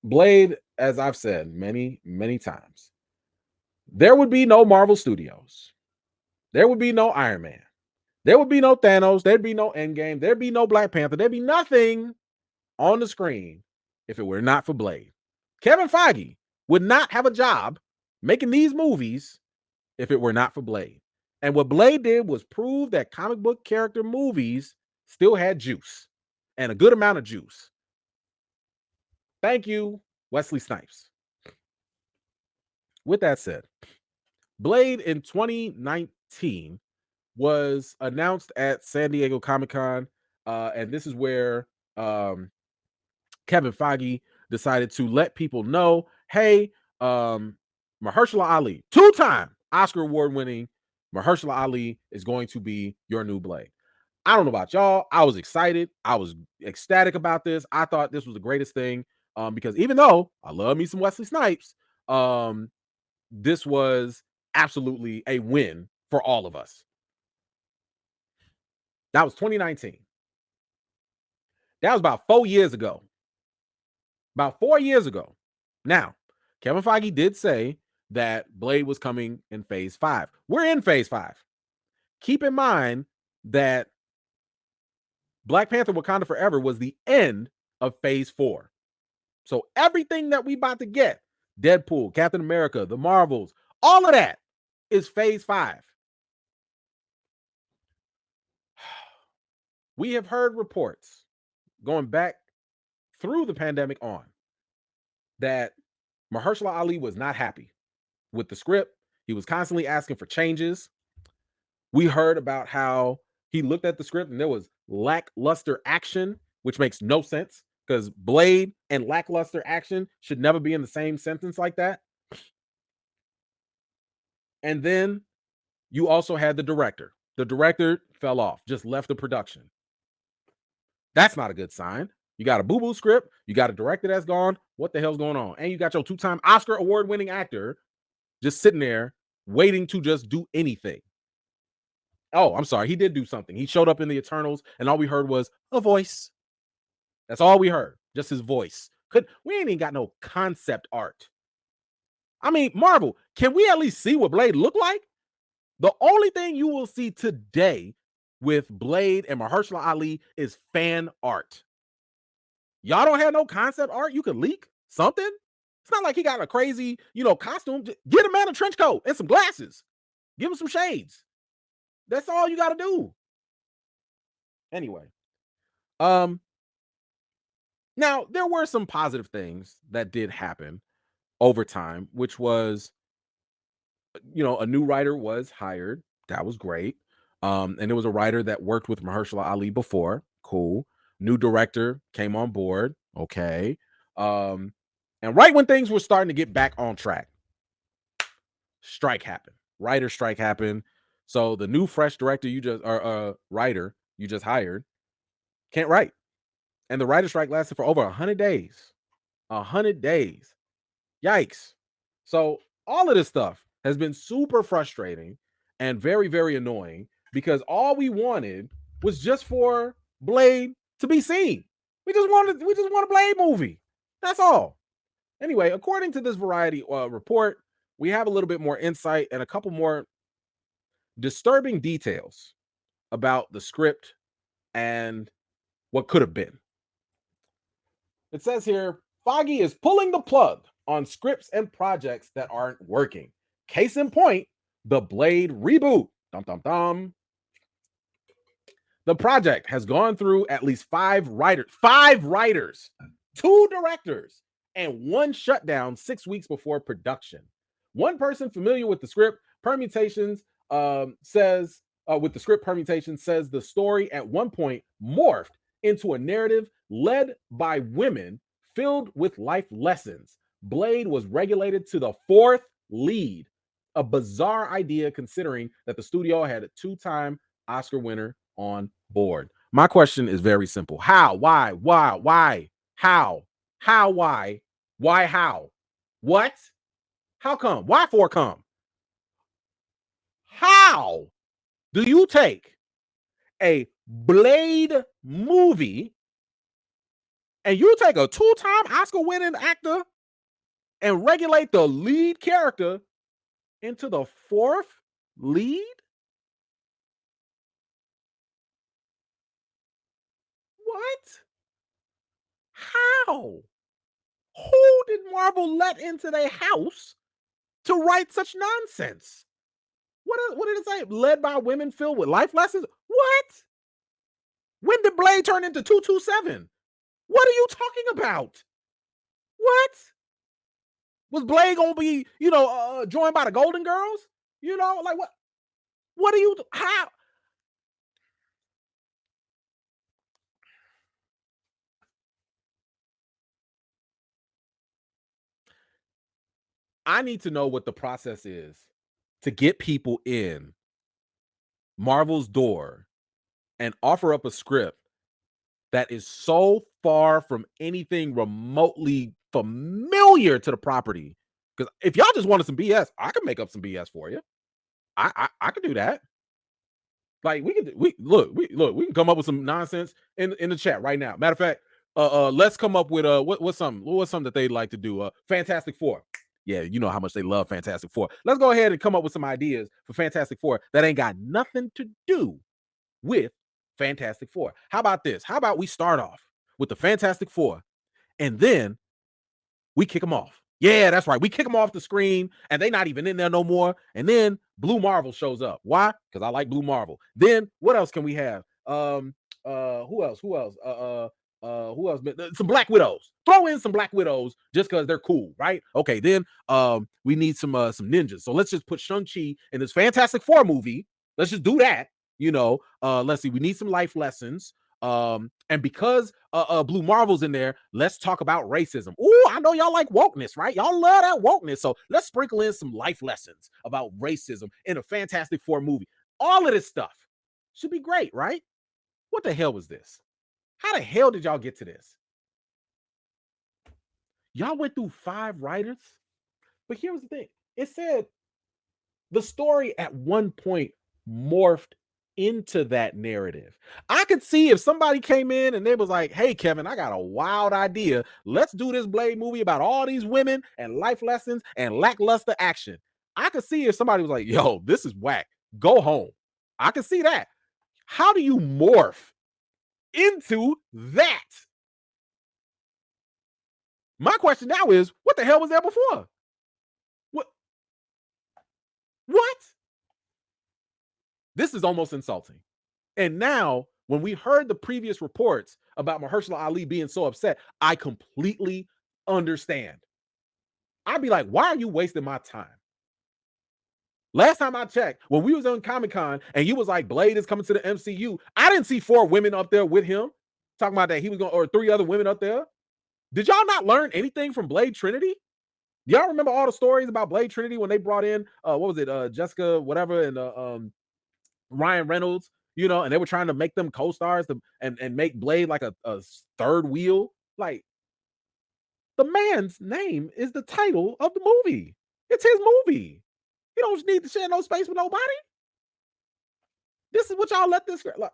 Blade, as I've said many, many times, there would be no Marvel Studios. There would be no Iron Man. There would be no Thanos. There'd be no Endgame. There'd be no Black Panther. There'd be nothing on the screen if it were not for Blade. Kevin Feige would not have a job making these movies if it were not for Blade. And what Blade did was prove that comic book character movies still had juice, and a good amount of juice. Thank you, Wesley Snipes. With that said, Blade in 2019 was announced at San Diego Comic-Con, and this is where Kevin Feige decided to let people know, hey, Mahershala Ali, two-time Oscar award-winning Mahershala Ali is going to be your new Blade. I don't know about y'all. I was excited. I was ecstatic about this. I thought this was the greatest thing, because even though I love me some Wesley Snipes, this was absolutely a win for all of us. That was 2019. That was about 4 years ago. About 4 years ago. Now, Kevin Feige did say that Blade was coming in phase 5. We're in phase 5. Keep in mind that Black Panther Wakanda Forever was the end of phase 4. So everything that we about to get, Deadpool, Captain America, the Marvels, all of that is phase 5. We have heard reports going back through the pandemic on that Mahershala Ali was not happy with the script. He was constantly asking for changes. We heard about how he looked at the script and there was lackluster action, which makes no sense because Blade and lackluster action should never be in the same sentence like that. And then you also had the director. The director fell off, just left the production. That's not a good sign. You got a boo-boo script. You got a director that's gone. What the hell's going on? And you got your two-time Oscar award-winning actor just sitting there waiting to just do anything. Oh, I'm sorry. He did do something. He showed up in the Eternals, and all we heard was a voice. That's all we heard. Just his voice. We ain't even got no concept art. I mean, Marvel, can we at least see what Blade looked like? The only thing you will see today with Blade and Mahershala Ali is fan art. Y'all don't have no concept art you could leak? Something? It's not like he got a crazy, costume. Get a man a trench coat and some glasses. Give him some shades. That's all you got to do. Anyway, now there were some positive things that did happen over time, which was, a new writer was hired. That was great. And it was a writer that worked with Mahershala Ali before. Cool. New director came on board. Okay. And right when things were starting to get back on track, strike happened. Writer strike happened. So the new fresh director writer you just hired can't write. And the writer strike lasted for over 100 days. 100 days. Yikes. So all of this stuff has been super frustrating and very, very annoying because all we wanted was just for Blade to be seen. We just want a Blade movie. That's all. Anyway, according to this Variety report, we have a little bit more insight and a couple more disturbing details about the script and what could have been. It says here, Feige is pulling the plug on scripts and projects that aren't working. Case in point, the Blade reboot. Dum, dum, dum. The project has gone through at least 5 writers, 2 directors, and 1 shutdown 6 weeks before production. One person familiar with the script permutations says the story at one point morphed into a narrative led by women filled with life lessons. Blade was regulated to the 4th lead, a bizarre idea considering that the studio had a 2-time Oscar winner on board. My question is very simple. How? Why? How? Why? How? What? How come? Why for come? How do you take a Blade movie And you take a two-time Oscar-winning actor and regulate the lead character into the fourth lead? What? How? Who did Marvel let into their house to write such nonsense? What did it say? Led by women filled with life lessons? What? When did Blade turn into 227? What are you talking about? What? Was Blade gonna be, joined by the Golden Girls? Like what? What are you? How? I need to know what the process is to get people in Marvel's door and offer up a script that is so far from anything remotely familiar to the property. Because if y'all just wanted some BS, I can make up some BS for you. I could do that. Like we can come up with some nonsense in the chat right now. Matter of fact, let's come up with what's something that they like to do. Fantastic Four. Yeah, you know how much they love Fantastic Four. Let's go ahead and come up with some ideas for Fantastic Four that ain't got nothing to do with Fantastic Four. How about this? How about we start off with the Fantastic Four and then we kick them off. Yeah, that's right. We kick them off the screen and they not even in there no more. And then Blue Marvel shows up. Why? Because I like Blue Marvel. Then what else can we have? Who else? Who else? Some Black Widows. Throw in some Black Widows just because they're cool, right? Okay, then we need some ninjas. So let's just put Shang-Chi in this Fantastic Four movie. Let's just do that. Let's see. We need some life lessons. And because Blue Marvel's in there, let's talk about racism. Ooh, I know y'all like wokeness, right? Y'all love that wokeness. So let's sprinkle in some life lessons about racism in a Fantastic Four movie. All of this stuff should be great, right? What the hell was this? How the hell did y'all get to this? Y'all went through 5 writers, but here's the thing. It said the story at one point morphed into that narrative. I could see if somebody came in and they was like, "Hey Kevin, I got a wild idea. Let's do this Blade movie about all these women and life lessons and lackluster action." I could see if somebody was like, "Yo, this is whack. Go home." I could see that. How do you morph into that? My question now is, what the hell was there before? What? What? This is almost insulting. And now, when we heard the previous reports about Mahershala Ali being so upset, I completely understand. I'd be like, why are you wasting my time? Last time I checked, when we was on Comic-Con and you was like, Blade is coming to the MCU, I didn't see 4 women up there with him talking about that he was going, or 3 other women up there. Did y'all not learn anything from Blade Trinity? Y'all remember all the stories about Blade Trinity when they brought in what was it, Jessica, whatever, and Ryan Reynolds, and they were trying to make them co-stars and make Blade like a third wheel. Like, the man's name is the title of the movie. It's his movie. He don't need to share no space with nobody. This is what y'all let this. Like,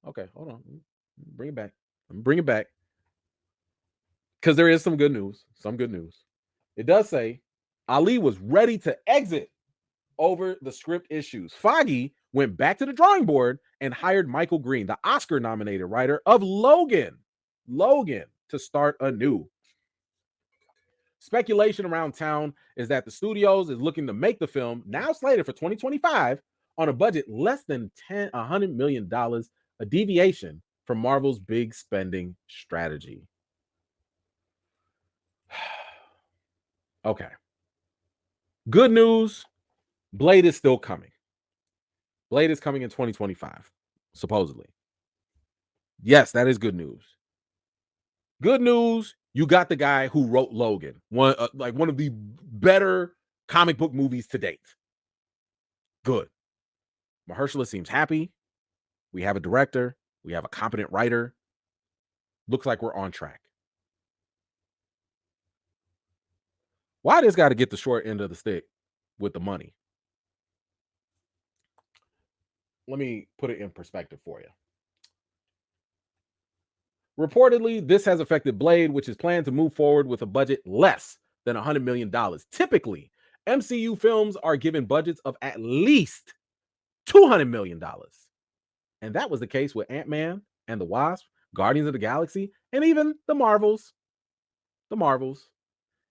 okay, hold on. Bring it back. Bring it back. Because there is some good news. Some good news. It does say Ali was ready to exit over the script issues. Feige went back to the drawing board and hired Michael Green, the Oscar-nominated writer of Logan, to start anew. Speculation around town is that the studios is looking to make the film, now slated for 2025, on a budget less than $100 million, a deviation from Marvel's big spending strategy. Okay. Good news, Blade is still coming. Blade is coming in 2025, supposedly. Yes, that is good news. Good news, you got the guy who wrote Logan, one of the better comic book movies to date. Good. Mahershala seems happy. We have a director. We have a competent writer. Looks like we're on track. Why this got to get the short end of the stick with the money? Let me put it in perspective for you. Reportedly, this has affected Blade, which is planned to move forward with a budget less than $100 million. Typically, MCU films are given budgets of at least $200 million. And that was the case with Ant-Man and the Wasp, Guardians of the Galaxy, and even the Marvels. The Marvels.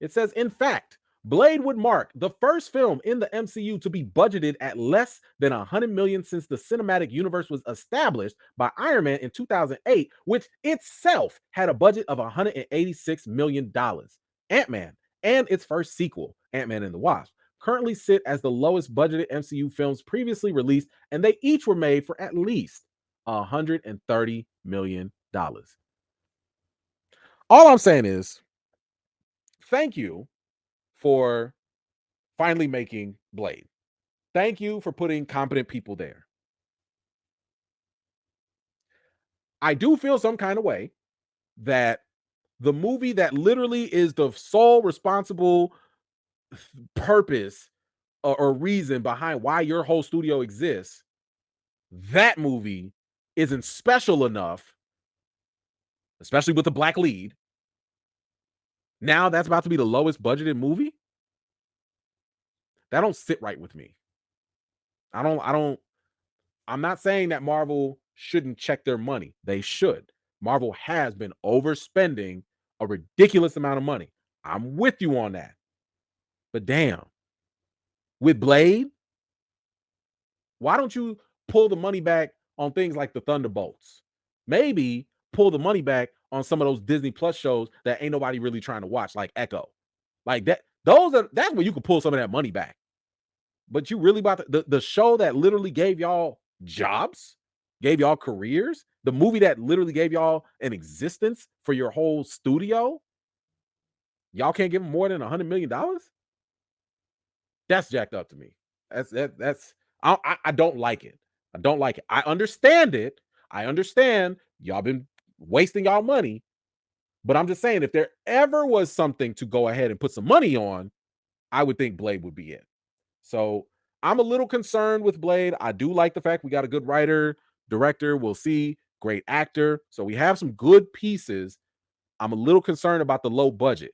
It says, in fact, Blade would mark the first film in the MCU to be budgeted at less than $100 million since the cinematic universe was established by Iron Man in 2008, which itself had a budget of $186 million. Ant-Man and its first sequel, Ant-Man and the Wasp, currently sit as the lowest budgeted MCU films previously released, and they each were made for at least $130 million. All I'm saying is, thank you for finally making Blade. Thank you for putting competent people there. I do feel some kind of way that the movie that literally is the sole responsible purpose or reason behind why your whole studio exists, that movie isn't special enough, especially with the black lead. Now that's about to be the lowest budgeted movie. That don't sit right with me. I'm not saying that Marvel shouldn't check their money. They should. Marvel has been overspending a ridiculous amount of money. I'm with you on that. But damn, with Blade, why don't you pull the money back on things like the Thunderbolts? Maybe pull the money back on some of those Disney Plus shows that ain't nobody really trying to watch, like Echo. Like that, that's where you could pull some of that money back. But you really about the show that literally gave y'all jobs, gave y'all careers, the movie that literally gave y'all an existence for your whole studio, y'all can't give them more than $100 million? That's jacked up to me. That's I don't like it. I don't like it. I understand it. I understand y'all been wasting y'all money, but I'm just saying if there ever was something to go ahead and put some money on, I would think Blade would be it. So I'm a little concerned with Blade. I do like the fact we got a good writer, director, we'll see, great actor. So we have some good pieces. I'm a little concerned about the low budget.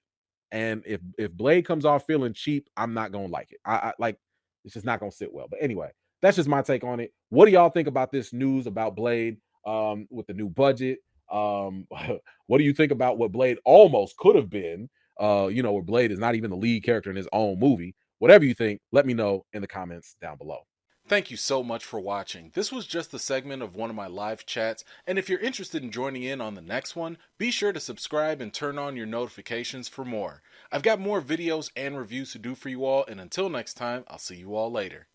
And if Blade comes off feeling cheap, I'm not gonna like it. I like it's just not gonna sit well. But anyway, that's just my take on it. What do y'all think about this news about Blade with the new budget? What do you think about what Blade almost could have been? Where Blade is not even the lead character in his own movie. Whatever you think, let me know in the comments down below. Thank you so much for watching. This was just a segment of one of my live chats, and if you're interested in joining in on the next one, be sure to subscribe and turn on your notifications for more. I've got more videos and reviews to do for you all, and until next time, I'll see you all later.